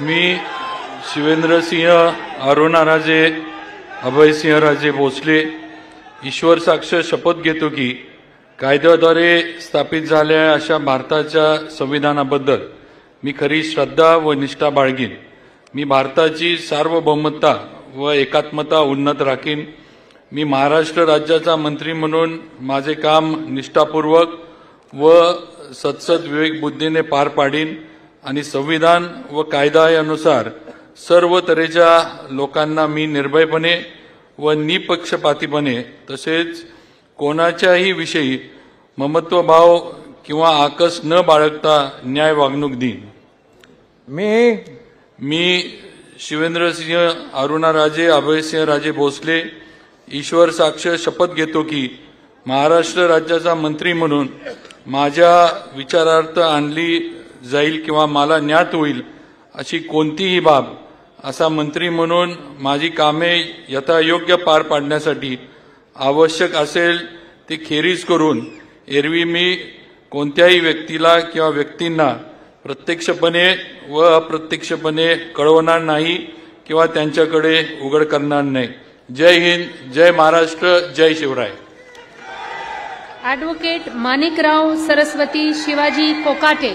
मी शिवेंद्रसिंह अरुणाराजे अभयसिंहराजे भोसले ईश्वर साक्ष शपथ घेतो की कायद्याद्वारे स्थापित झालेल्या अशा भारताच्या संविधानाबद्दल मी खरी श्रद्धा व निष्ठा बाळगीन। मी भारताची सार्वभौमता व एकात्मता उन्नत राखीन। मी महाराष्ट्र राज्याचा मंत्री म्हणून माझे काम निष्ठापूर्वक व सत्सद विवेक बुद्धीने पार पाडीन आणि संविधान व कायदा यानुसार सर्व तऱ्हेच्या लोकांना मी निर्भयपणे व निपक्षपातीपणे तसेच कोणाच्याही विषयी ममत्वभाव किंवा आकस न बाळगता न्याय वागणूक देईन। मी शिवेंद्रसिंह अरुणाराजे अभयसिंहराजे भोसले ईश्वर साक्ष शपथ घेतो की महाराष्ट्र राज्याचा मंत्री म्हणून माझ्या विचारार्थ आणली जाईल किंवा मला ज्ञात होईल अशी कोणतीही बाब असा मंत्री म्हणून माझी कामे यथायोग्य पार पाडण्यासाठी आवश्यक असेल ती खेरीज करून एरवी मी कोणत्याही व्यक्तीला किंवा व्यक्तींना प्रत्यक्षपणे व अप्रत्यक्षपणे कळवणार नाही किंवा त्यांच्याकडे उघड करणार नाही। जय हिंद, जय महाराष्ट्र, जय शिवराय। ॲडव्होकेट माणिकराव सरस्वती शिवाजी कोकाटे।